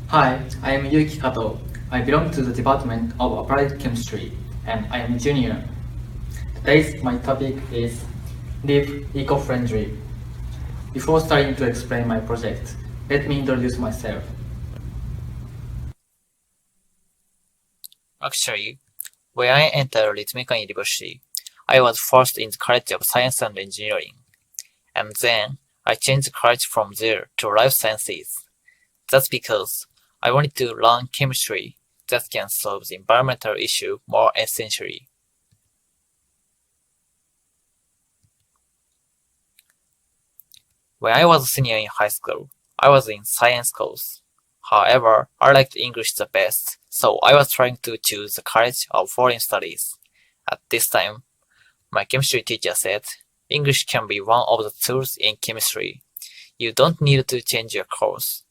Hi, I am Yuki KATO. I belong to the Department of Applied Chemistry, and I am a junior. Today's my topic is Live Eco-Friendly. Before starting to explain my project, let me introduce myself. Actually, when I entered立命館University, I was first in the College of Science and Engineering, and then I changed the college from there to Life Sciences. That's because I wanted to learn chemistry that can solve the environmental issue more essentially. When I was a senior in high school, I was in science course. However, I liked English the best, so I was trying to choose the College of Foreign Studies. At this time, my chemistry teacher said, English can be one of the tools in chemistry. You don't need to change your course.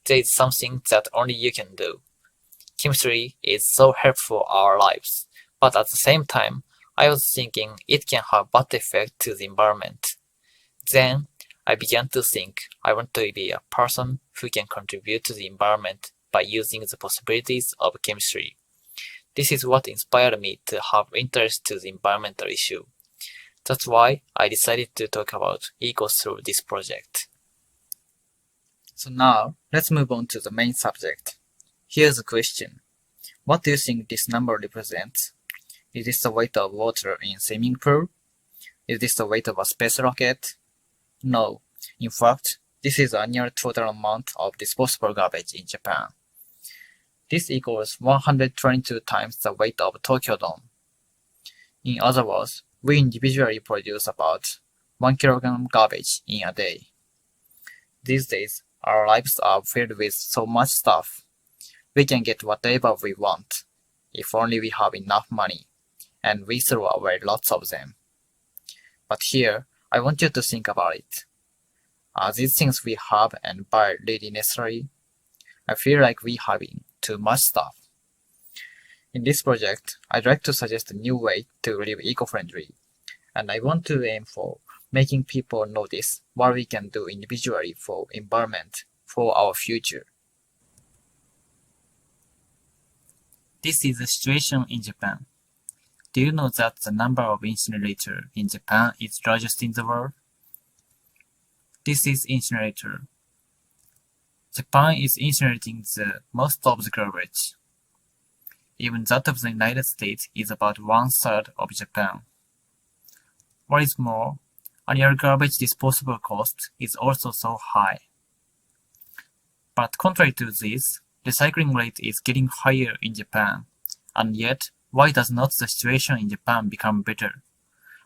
There is something that only you can do. Chemistry is so helpful in our lives, but at the same time, I was thinking it can have bad effect to the environment. Then, I began to think I want to be a person who can contribute to the environment by using the possibilities of chemistry. This is what inspired me to have interest to the environmental issue. That's why I decided to talk about eco through this project. So now, let's move on to the main subject. Here's the question. What do you think this number represents? Is this the weight of water in a swimming pool? Is this the weight of a space rocket? No. In fact, this is the annual total amount of disposable garbage in Japan. This equals 122 times the weight of Tokyo Dome. In other words, we individually produce about 1 kilogram garbage in a day. These days, our lives are filled with so much stuff. We can get whatever we want, if only we have enough money, and we throw away lots of them. But here, I want you to think about it. Are these things we have and buy really necessary? I feel like we having too much stuff. In this project, I'd like to suggest a new way to live eco-friendly, and I want to aim for making people notice what we can do individually for environment, for our future. This is the situation in Japan. Do you know that the number of incinerators in Japan is largest in the world? This is incinerator. Japan is incinerating the most of the garbage. Even that of the United States is about 1/3 of Japan. What is more, annual garbage disposable cost is also so high. But contrary to this, recycling rate is getting higher in Japan, and yet, why does not the situation in Japan become better?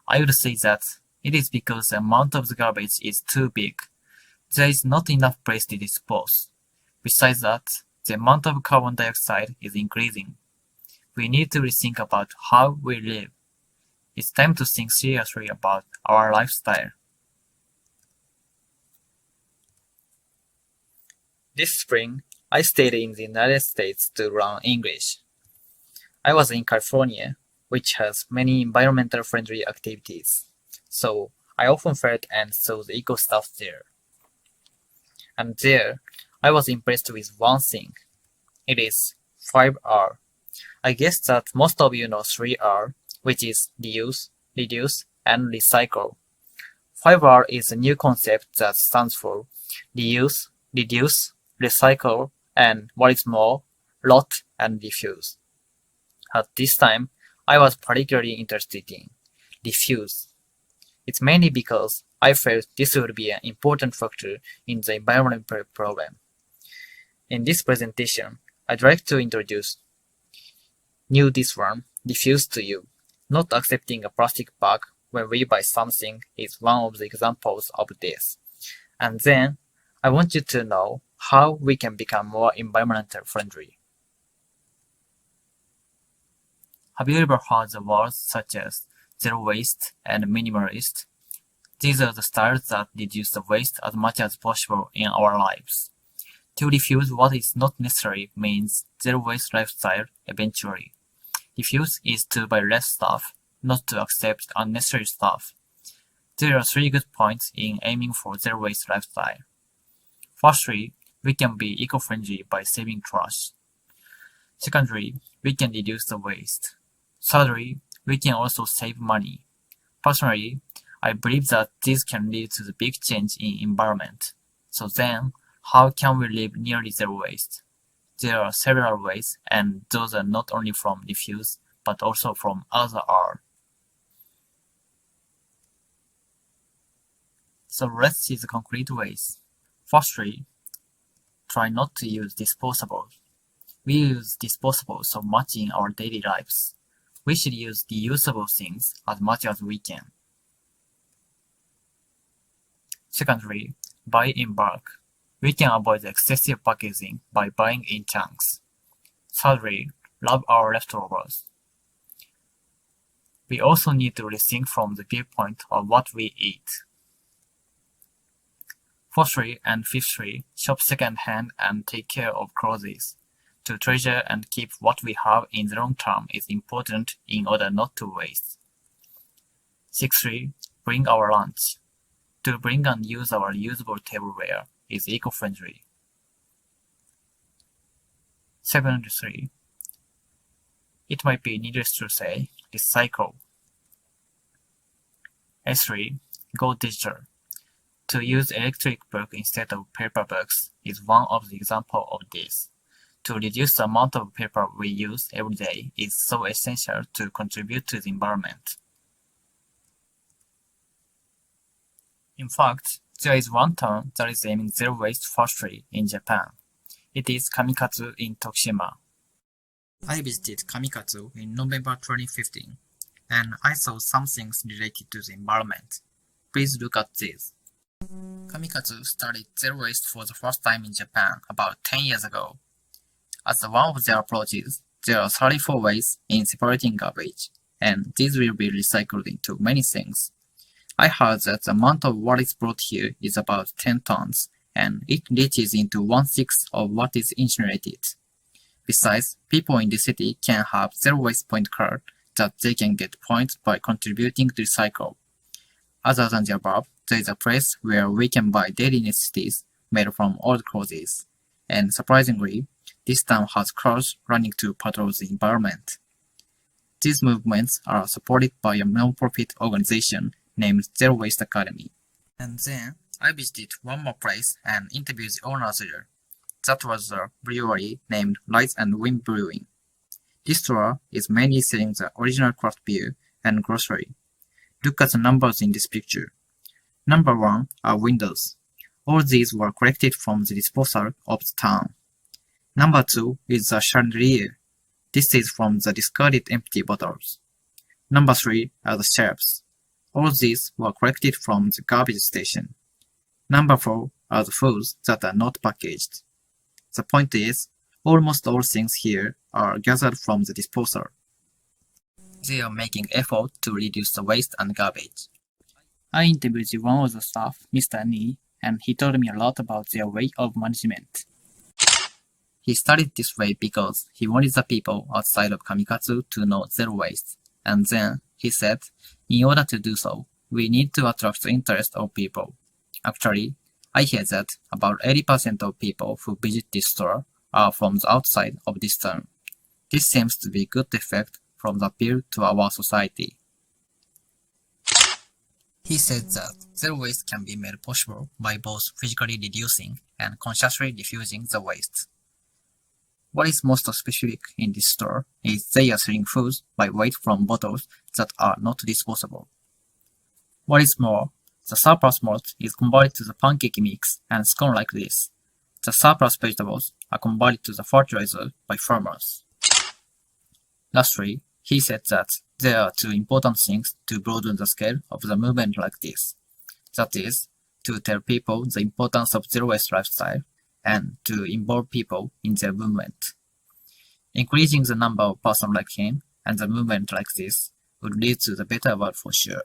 I would say that it is because the amount of the garbage is too big. There is not enough place to dispose. Besides that, the amount of carbon dioxide is increasing. We need to rethink about how we live. It's time to think seriously about our lifestyle. This spring, I stayed in the United States to learn English. I was in California, which has many environmental friendly activities, so I often felt and saw the eco stuff there. And there, I was impressed with one thing. It is 5R. I guess that most of you know 3R, which is reuse, reduce, and recycle. 5R is a new concept that stands for reuse, reduce, recycle, and what is more, rot and diffuse. At this time, I was particularly interested in diffuse. It's mainly because I felt this would be an important factor in the environmental problem. In this presentation, I'd like to introduce this one, diffuse to you. Not accepting a plastic bag when we buy something is one of the examples of this. And then, I want you to know how we can become more environmental friendly. Have you ever heard the words such as zero waste and minimalist? These are the styles that reduce the waste as much as possible in our lives. To refuse what is not necessary means zero waste lifestyle eventually. Refuse is to buy less stuff, not to accept unnecessary stuff. There are 3 good points in aiming for zero waste lifestyle. Firstly, we can be eco-friendly by saving trash. Secondly, we can reduce the waste. Thirdly, we can also save money. Personally, I believe that this can lead to the big change in environment. So then, how can we live nearly zero waste? There are several ways, and those are not only from refuse, but also from other art. So let's see the concrete ways. Firstly, try not to use disposables. We use disposables so much in our daily lives. We should use reusable things as much as we can. Secondly, buy in bulk. We can avoid excessive packaging by buying in chunks. Thirdly, love our leftovers. We also need to rethink from the viewpoint of what we eat. Fourthly and fifthly, shop second-hand and take care of clothes. To treasure and keep what we have in the long term is important in order not to waste. Sixthly, bring our lunch. To bring and use our usable tableware is eco-friendly. Seventhly, it might be needless to say, recycle. Eighthly, go digital. To use electric book instead of paper books is one of the examples of this. To reduce the amount of paper we use every day is so essential to contribute to the environment. In fact, there is one town that is aiming zero waste factory in Japan. It is Kamikatsu in Tokushima. I visited Kamikatsu in November 2015, and I saw some things related to the environment. Please look at this. Kamikatsu started zero waste for the first time in Japan about 10 years ago. As one of their approaches, there are 34 ways in separating garbage, and these will be recycled into many things. I heard that the amount of what is brought here is about 10 tons, and it reaches into 1/6 of what is incinerated. Besides, people in the city can have zero waste point card that they can get points by contributing to recycle. Other than the above, there is a place where we can buy daily necessities made from old clothes, and surprisingly, this town has cars running to patrol the environment. These movements are supported by a non-profit organization named Zero Waste Academy. And then, I visited one more place and interviewed the owners there. That was a brewery named Light and Wind Brewing. This store is mainly selling the original craft beer and grocery. Look at the numbers in this picture. Number 1 are windows. All these were collected from the disposal of the town. Number 2 is the chandelier. This is from the discarded empty bottles. Number 3 are the shelves. All these were collected from the garbage station. Number 4 are the foods that are not packaged. The point is, almost all things here are gathered from the disposal. They are making effort to reduce the waste and garbage. I interviewed one of the staff, Mr. Ni, and he told me a lot about their way of management. He started this way because he wanted the people outside of Kamikatsu to know zero waste. And then, he said, in order to do so, we need to attract the interest of people. Actually, I hear that about 80% of people who visit this store are from the outside of this town. This seems to be a good effect from the appeal to our society. He said that zero waste can be made possible by both physically reducing and consciously diffusing the waste. What is most specific in this store is they are selling foods by weight from bottles that are not disposable. What is more, the surplus malt is converted to the pancake mix and scone like this. The surplus vegetables are converted to the fertilizer by farmers. Lastly, he said that there are two important things to broaden the scale of the movement like this. That is, to tell people the importance of zero waste lifestyle and to involve people in their movement. Increasing the number of persons like him and the movement like this would lead to the better world for sure.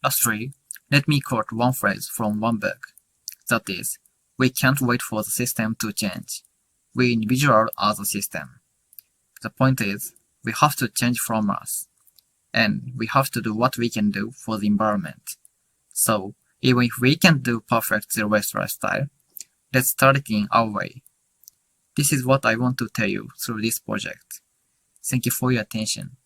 Lastly, let me quote one phrase from one book. That is, we can't wait for the system to change. We individuals are the system. The point is, we have to change from us. And we have to do what we can do for the environment. So, even if we can't do perfect zero waste lifestyle, Let's start it in our way. This is what I want to tell you through this project. Thank you for your attention.